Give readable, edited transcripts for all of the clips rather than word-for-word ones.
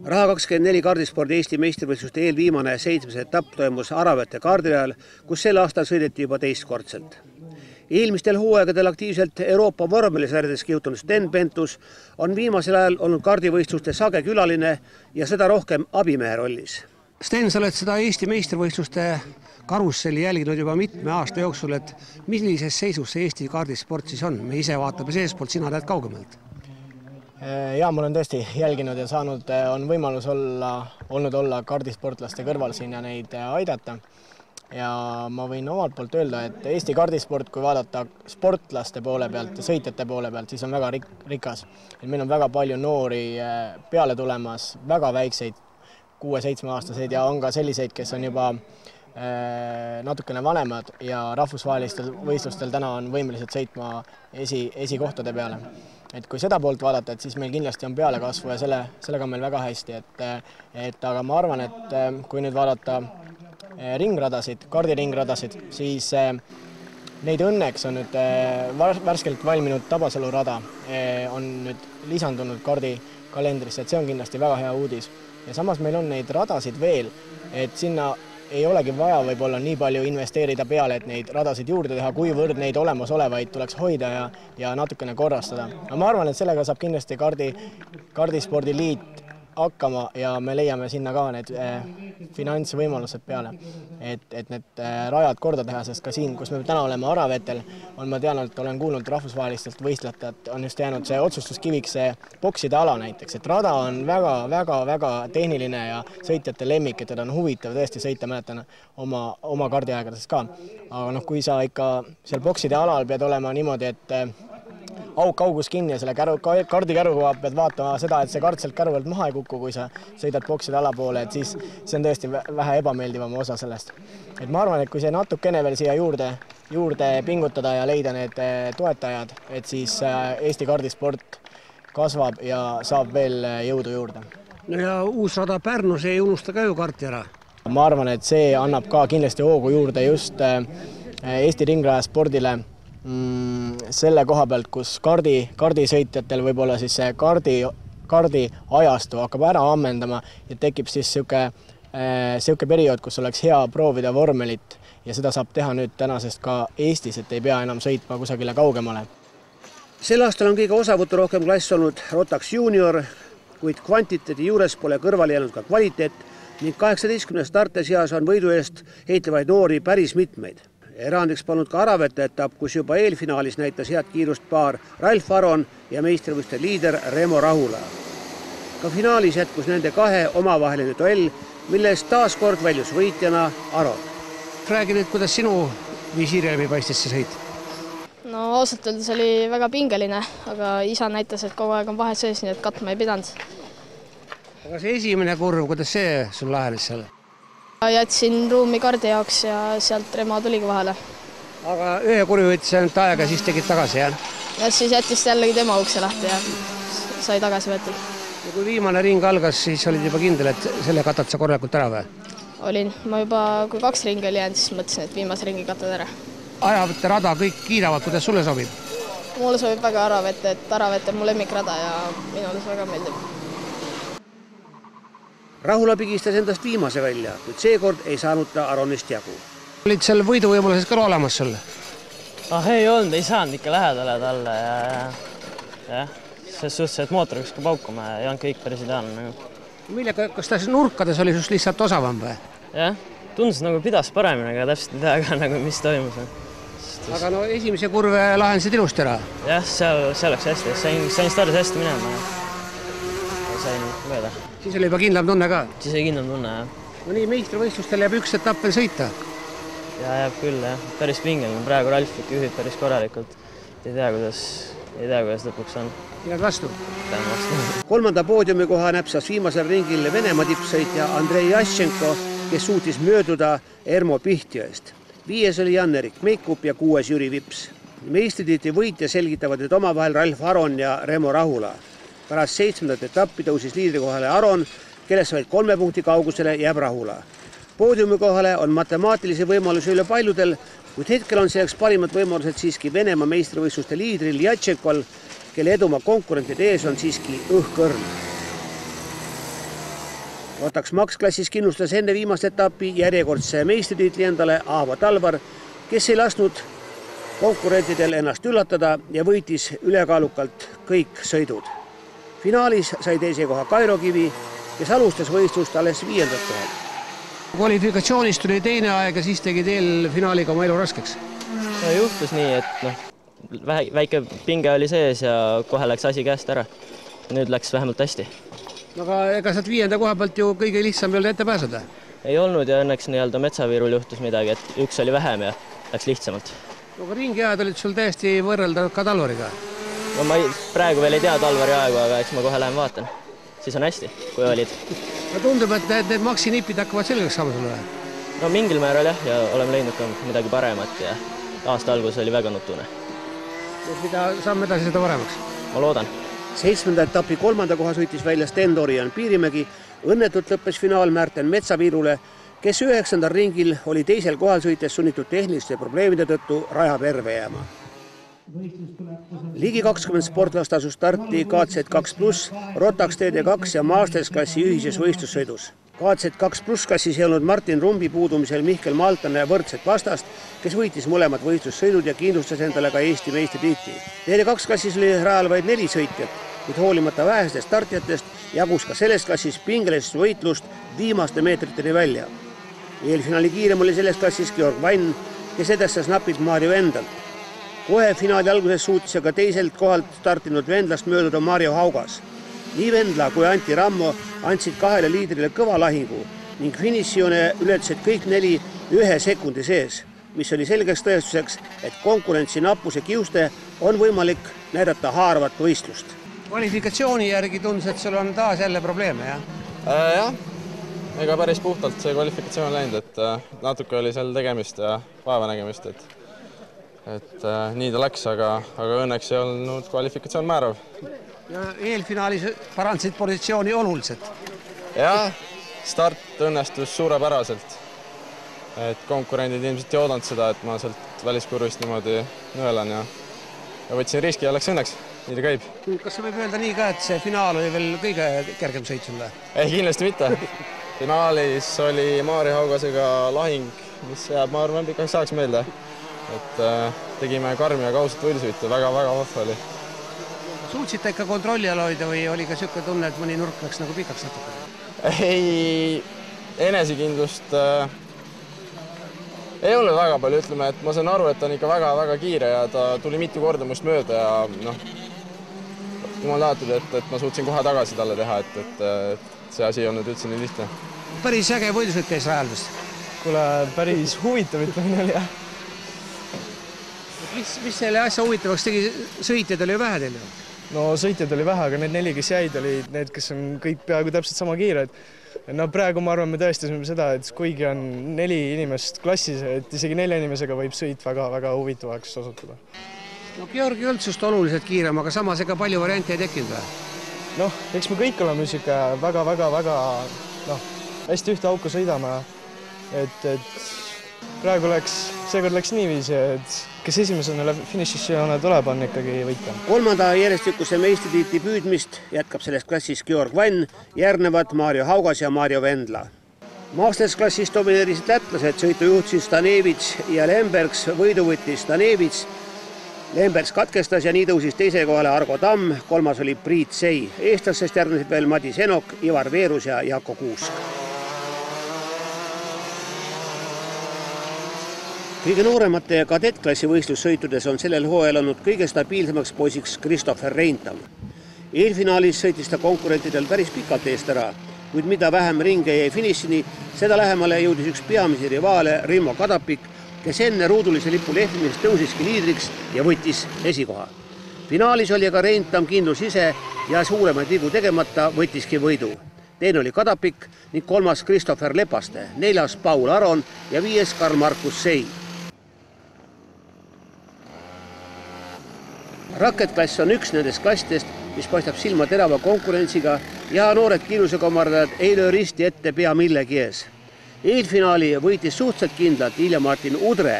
Raha24 kaardispordi Eesti meistrivõistluste eelviimane 7. etapp toimus Aravete kaardiajal, kus sel aastal sõideti juba teistkordselt. Eelmistel hooaegadel aktiivselt Euroopa vormelisarjades kihutunud Sten Pentus on viimasel ajal olnud kaardivõistluste sage külaline ja seda rohkem abimehe rollis. Sten, sa oled seda Eesti meistrivõistluste karusselli jälginud juba mitme aasta jooksul, et millises seisus see Eesti kaardisport siis on? Me ise vaatame seespoolt, sina näed kaugemalt. Ja ma olen tõesti jälginud ja saanud, on võimalus olla kaardisportlaste kõrval siin ja neid aidata. Ja ma võin omalt poolt öelda, et Eesti kaardisport, kui vaadata sportlaste poole pealt ja sõitjate poole pealt, siis on väga rikas. Meil on väga palju noori peale tulemas, väga väikseid 6-7-aastaseid ja on ka selliseid, kes on juba natukene vanemad ja rahvusvahelistel võistlustel täna on võimelised sõitma esikohtade peale. Et kui seda poolt vaadata, et siis meil kindlasti on pealekasvu ja sellega on meil väga hästi. Aga ma arvan, et kui nüüd vaadata ringradasid, kaardiringradasid, siis neid õnneks on nüüd värskelt valminud Tabasalu rada, on nüüd lisandunud kaardikalendrisse, et see on kindlasti väga hea uudis. Ja samas meil on neid radasid veel, et sinna ei olegi vaja võib-olla nii palju investeerida peale, et neid radasid juurde teha, kuivõrd neid olemasolevaid tuleks hoida ja natukene korrastada. Aga ma arvan, et sellega saab kindlasti kaardispordiliit hakkama ja me leiame sinna ka need finantsvõimalused peale, et need rajad korda teha, sest ka siin, kus me täna oleme Aravetel, ma tean, et olen kuulnud rahvusvahelistelt võistlejatelt, on just jäänud see otsustuskiviks see bokside ala näiteks, et rada on väga tehniline ja sõitjate lemmik, et teda on huvitav tõesti sõita, mäletan oma kaardiaegades ka. Aga kui sa ikka seal bokside alal pead olema niimoodi, et augus kinni ja selle kaardikäruga pead vaatama seda, et see kard sealt käru pealt maha ei kuku, kui sa sõidad bokside alapoole, et siis see on tõesti vähe ebameeldivam osa sellest. Et ma arvan, et kui see natukene veel siia juurde pingutada ja leida need toetajad, et siis Eesti kaardisport kasvab ja saab veel jõudu juurde. No ja uus rada Pärnus ei unusta ka ju karti ära. Ma arvan, et see annab ka kindlasti hoogu juurde just Eesti ringraja spordile selle koha pealt, kus kardisõitjatel võib-olla siis see kardi ajastu hakkab ära ammendama ja tekib siis siuke periood, kus oleks hea proovida vormelit ja seda saab teha nüüd tänasest ka Eestis, et ei pea enam sõitma kusagile kaugemale. Sel aastal on kõige osavõttu rohkem klass olnud Rotax Junior, kuid kvantiteedi juures pole kõrvale jäänud ka kvaliteet ning 18 starti seas on võidu eest heitlevaid noori päris mitmeid. Erandiks polnud ka Aravete etapp, kus juba eelfinaalis näitas head kiirust paar Ralf Aron ja meistrivõistluste liider Remo Rahula. Ka finaalis jätkus nende kahe omavaheline duell, milles taas kord väljus võitjana Aron. Räägi nüüd, kuidas sinu visiirjärvi paistis see sõit? No ausalt öeldes oli väga pingeline, aga isa näitas, et kogu aeg on vahe sees, nii et katma ei pidanud. Aga see esimene kurv, kuidas see sul lahenes seal? Jätsin ruumi kardi jaoks ja sealt Remo tuligi vahele. Aga ühe kurvi võttis ainult aega, siis tegid tagasi, jah? Ja siis jättis jällegi tema ukse lahti ja sai tagasi võetud. Ja kui viimane ring algas, siis olid juba kindel, et selle katad sa korralikult ära või? Olin. Ma juba, kui 2 ringi oli jäänud, siis mõtlesin, et viimase ringi katad ära. Aravete rada kõik kiidavad, kuidas sulle sobib? Mulle sobib väga Aravete, et Aravete on mu lemmikrada ja minule see väga meeldib. Rahula pigistas endast viimase välja, kuid seekord ei saanud ta Aronist jagu. Olid seal võiduvõimalused ka olemas sulle? Ei olnud, ei saanud ikka lähedale talle ja selles suhtes, et mootor üks ka paukuma ja ei olnud kõik päris ideaalne. Millega, kas ta nurkades oli just lihtsalt osavam või? Jah, tundus nagu pidas paremini, aga täpselt ei tea ka, mis toimus. Aga no esimese kurve lahendasid ilusti ära? Jah, see oleks hästi. Sain stardis hästi minema ja sain mööda. Siis oli juba kindlam tunne ka? Siis oli kindlam tunne, jah. No nii, meistrivõistlustel jääb üks etapp veel sõita? Ja jääb küll, jah. Päris pingeline. Praegu Ralf juhib päris korralikult. Ei tea, kuidas lõpuks on. Jääd vastu? Tänan vastu. 3. poodiumi koha näpsas viimasel ringil Venemaa tippsõitja Andrei Jaščenko, kes suutis mööduda Ermo Pihtjõest. 5. oli Jan-Erik Meikup ja 6. Jüri Vips. Meistritiitli võitja selgitavad nüüd omavahel Ralf Aron ja Remo Rahula. Pärast 7. etappi tõusis liidri kohale Aron, kellest vaid 3 punkti kaugusele jääb Rahula. Poodiumi kohale on matemaatilisi võimalusi üle paljudel, kuid hetkel on selleks parimad võimalused siiski Venemaa meistrivõistluste liidril Jatšenkol, kelle edumaa konkurentide ees on siiski õhkõrn. Rotax Max klassis kindlustas enne viimast etappi järjekordse meistritiitli endale Aavo Talvar, kes ei lasknud konkurentidel ennast üllatada ja võitis ülekaalukalt kõik sõidud. Finaalis sai teise koha Kairo Kivi, kes alustas võistlust alles 5. kohal. Kvalifikatsioonist tuli teine aeg ja siis tegi teel finaaliga oma elu raskeks. Juhtus nii, et väike pinge oli sees ja kohe läks asi käest ära. Nüüd läks vähemalt hästi. Aga ega sealt 5. koha pealt ju kõige lihtsam ei olnud ette pääseda? Ei olnud ja õnneks Metsaviirul juhtus midagi, et üks oli vähem ja läks lihtsamalt. Aga ringiajad olid sul täiesti võrrelda ka Talvariga? No ma praegu veel ei tea Talvari aegu, aga eks ma kohe lähen vaatan. Siis on hästi, kui olid. No tundub, et need maksinipid hakkavad selgeks saama sulle? No mingil määral jah, ja oleme leidnud ka midagi paremat ja aasta algus oli väga nutune. Mida saame edasi seda paremaks? Ma loodan. 7. etapi 3. koha sõitis välja Sten-Dorian Piirimägi. Õnnetult lõppes finaal Märten Metsaviirule, kes 9. ringil oli teisel kohal sõites sunnitud tehniliste probleemide tõttu raja perve jääma. Ligi 20 sportlast asus starti KZ2+, Rotax TD2 ja Masters klassi ühises võistlussõidus. KZ2+ klassis ei olnud Martin Rumbi puudumisel Mihkel Maltane võrdset vastast, kes võitis mõlemad võistlussõidud ja kindlustas endale ka Eesti meistritiitli. TD2 klassis oli rajal vaid 4 sõitjat, kuid hoolimata vähestest startijatest jagus ka selles klassis pingelist võitlust viimaste meetriteni välja. Eelfinaali kiirem oli selles klassis Georg Vann, kes edestas napilt Mario Vendalt. Kohe finaali alguses suutis aga teiselt kohalt startinud Vendlast mööduda Mario Haugas. Nii Vendla kui Antti Rammo andsid 2 liidrile kõva lahingu ning finišijoone ületasid kõik 4 1 sekundi sees, mis oli selgeks tõestuseks, et konkurentsi nappuse kiuste on võimalik näidata haaravat võistlust. Kvalifikatsiooni järgi tundus, et sul on taas jälle probleeme, jah? Jah, ega päris puhtalt see kvalifikatsioon läinud, et natuke oli seal tegemist ja vaeva nägemist, et nii ta läks, aga õnneks ei olnud kvalifikatsioon määrav. Ja eelfinaalis parandasid positsiooni oluliselt. Jah, start õnnestus suurepäraselt. Et konkurendid ilmselt ei oodanud seda, et ma sealt väliskurvist niimoodi nõelan ja võtsin riski ja läks õnneks. Nii ta käib. Kas võib öelda nii ka, et see finaal oli veel kõige kergem sõit sulle? Ei, kindlasti mitte. Finaalis oli Maarja Haugasega lahing, mis jääb, ma arvan, pikaks saaks meelde. Et tegime karmi ja kausat võidusõitu, väga vahva oli. Suutsite ikka kontrolli all hoida või oli ka siuke tunne, et mõni nurk läks nagu pikaks natuke? Ei, enesekindlust ei olnud väga palju, ütleme, et ma saan aru, et ta on ikka väga kiire ja ta tuli mitu korda must mööda ja jumal tänatud, et ma suutsin kohe tagasi talle teha, et see asi ei olnud üldse nii lihtne. Päris äge võidusõit käis rajal vist? Kuule, päris huvitav ütlemine oli, jah. Mis selle asja huvitavaks tegi? Sõitjad oli vähe teil? No sõitjad oli vähe, aga need 4, kes jäid, olid need, kes on kõik peaaegu täpselt sama kiired. No praegu ma arvan, me tõestasime seda, et kuigi on 4 inimest klassis, et isegi 4 inimesega võib sõit väga huvitavaks osutuda. No Georgi üldsust oluliselt kiirem, aga samas ega palju variante ei tekkinud või? Noh, eks me kõik oleme siuke väga hästi ühte auku sõidame, et praegu seekord läks niiviisi, et kes esimesena finišijoone tuleb, on ikkagi võita. 3. järjestikuse meistritiitli püüdmist jätkab selles klassis Georg Vann, järgnevad Mario Haugas ja Mario Vendla. Masters klassis domineerisid lätlased, sõitu juhtisid Stanevits ja Lembergs, võidu võttis Stanevits. Lembergs katkestas ja nii tõusis teise kohale Argo Tamm, 3. oli Priit Sei. Eestlastest järgnesid veel Madis Enok, Ivar Veerus ja Jako Kuusk. Kõige nooremate kadettklassi võistlussõitudes on sellel hooajal olnud kõige stabiilsemaks poisiks Christopher Reintam. Eelfinaalis sõitis ta konkurentidel päris pikalt eest ära, kuid mida vähem ringe jäi finišini, seda lähemale jõudis üks peamisi rivaale Rimmo Kadapik, kes enne ruudulise lipu lehvimist tõusiski liidriks ja võttis esikoha. Finaalis oli aga Reintam kindlus ise ja suuremaid vigu tegemata võttiski võidu. Teine oli Kadapik ning 3. Christopher Lepaste, 4. Paul Aron ja 5. Karl-Markus Sei. Rakketklass on üks nendest klassidest, mis paistab silma terava konkurentsiga ja noored kiirusekomardajad ei löö risti ette pea millegi ees. Eelfinaali võitis suhteliselt kindlalt Ilja-Martin Udre,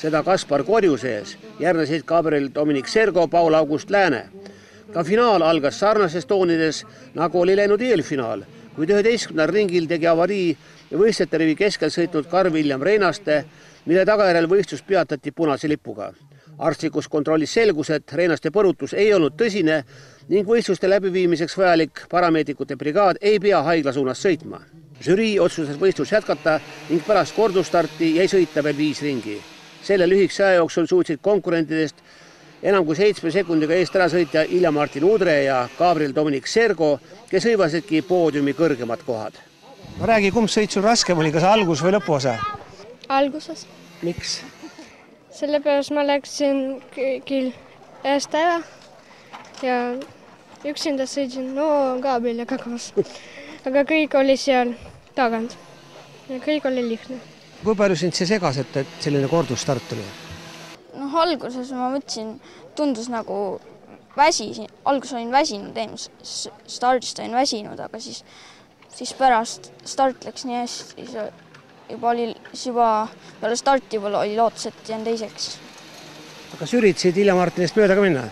seda Kaspar Korjuse ees, järgnesid Gabriel Dominik Sergo, Paul August Lääne. Ka finaal algas sarnases toonides, nagu oli läinud eelfinaal, kuid 11. ringil tegi avarii ja võistlejate rivi keskel sõitnud Karl-William Reinaste, mille tagajärjel võistlus peatati punase lipuga. Arstlikus kontrollis selgus, et Reinaste põrutus ei olnud tõsine ning võistluste läbiviimiseks vajalik parameedikute brigaad ei pea haigla suunas sõitma. Žürii otsustas võistlus jätkata ning pärast kordustarti jäi sõita veel 5 ringi. Selle lühikese aja jooksul suutsid konkurentidest enam kui 7 sekundiga eest ära sõitja Ilja-Martin Udre ja Gabriel Dominic Sergo, kes hõivasidki poodiumi kõrgemad kohad. No räägi, kumb sõit sul raskem oli, kas algus või lõpuosa? Alguses. Miks? Sellepärast ma läksin kõigil eest ära ja üksinda sõidsin Gabrieliga koos. Aga kõik oli seal tagant ja kõik oli lihtne. Kui palju sind see segas, et selline kordusstart oli? Alguses ma mõtlesin, tundus nagu väsisin, alguses olin väsinud, stardist olin väsinud, aga siis pärast start läks nii hästi, juba peale starti oli lootus, et jään teiseks. Kas üritasid Ilja-Martinist mööda ka minna?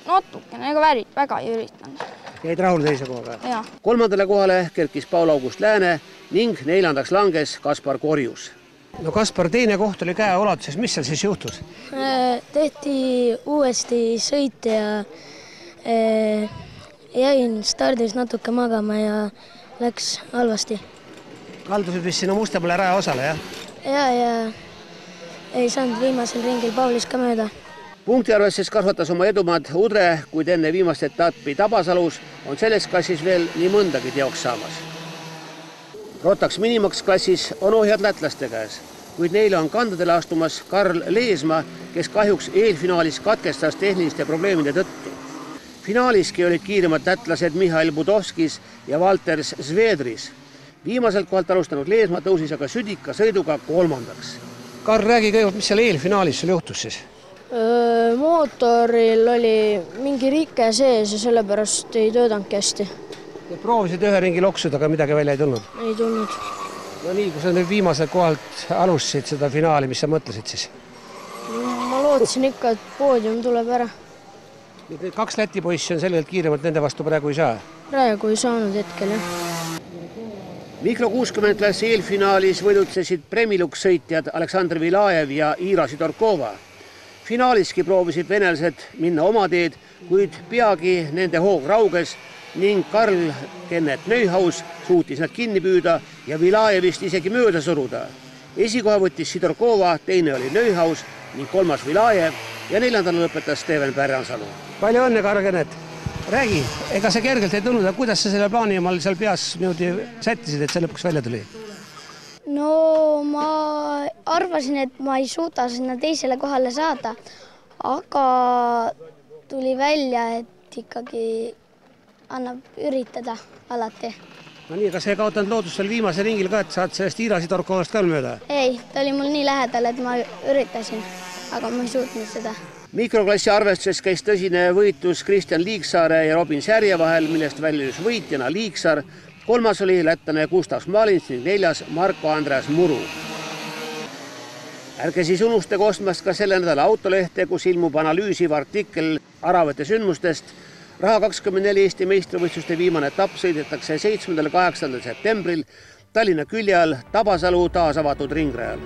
Natukene, ega väga ei üritanud. Jäid rahul teise kohaga? Jaa. 3. kohale kerkis Paul-August Lääne ning 4. langes Kaspar Korjus. No Kaspar, teine koht oli käe ulatuses, mis seal siis juhtus? Tehti uuesti sõit ja jäin stardis natuke magama ja läks halvasti. Kaldusid vist sinna Mustepale rajaosale, jah? Ja ei saanud viimasel ringil Paulis ka mööda. Punktiarvestuses kasvatas oma edumad Udre, kuid enne viimast etappi Tabasalus on selles klassis veel nii mõndagi teoks saamas. Rotax Minimax klassis on ohjad lätlaste käes, kuid neile on kandadele astumas Karl Leesma, kes kahjuks eelfinaalis katkestas tehniliste probleemide tõttu. Finaaliski olid kiiremad lätlased Mihail Budovskis ja Walter Svedris. Viimaselt kohalt alustanud Leesma tõusis aga südika sõiduga 3. Karl, räägi kõigepealt, mis seal eelfinaalis sul juhtus siis? Mootoril oli mingi rike sees ja sellepärast ei töötanudki hästi. Proovisid ühe ringi loksuda, aga midagi välja ei tulnud? Ei tulnud. No nii, kui sa nüüd viimasel kohalt alustasid seda finaali, mis sa mõtlesid siis? Ma lootsin ikka, et poodium tuleb ära. Need 2 Läti poissi on selgelt kiiremalt, nende vastu praegu ei saa? Praegu ei saanud hetkel, jah. Mikro 60 klassi eelfinaalis võidutsesid Premilux sõitjad Aleksandr Vilajev ja Ira Sidorkova. Finaaliski proovisid venelased minna oma teed, kuid peagi nende hoog rauges ning Karl Kennet Neuhaus suutis nad kinni püüda ja Vilajevist isegi mööda suruda. Esikoha võttis Sidorkova, teine oli Neuhaus ning 3. Vilajev ja 4. lõpetas Steven Pärjansalu. Palju õnne, Karl Kennet! Räägi, ega see kergelt ei tulnud, aga kuidas sa selle plaani omal seal peas niimoodi sättisid, et see lõpuks välja tuli? No ma arvasin, et ma ei suuda sinna teisele kohale saada, aga tuli välja, et ikkagi annab üritada alati. No nii, kas sa ei kaotanud lootust veel viimase ringil ka, et saad sellest Ira Sidorkovast ka mööda? Ei, ta oli mul nii lähedal, et ma üritasin, aga ma ei suutnud seda. Mikroklassi arvestuses käis tõsine võitlus Kristjan Liiksaare ja Robin Särje vahel, millest väljus võitjana Liiksaar. 3. oli lätlane Gustav Smalins ning 4. Marko Andreas Muru. Ärge siis unustage ostmast ka selle nädala autolehte, kus ilmub analüüsiv artikkel Aravate sündmustest. Raha 24 Eesti meistrivõistluste viimane etapp sõidetakse 7. ja 8. septembril Tallinna külje all Tabasalu taas avatud ringrajal.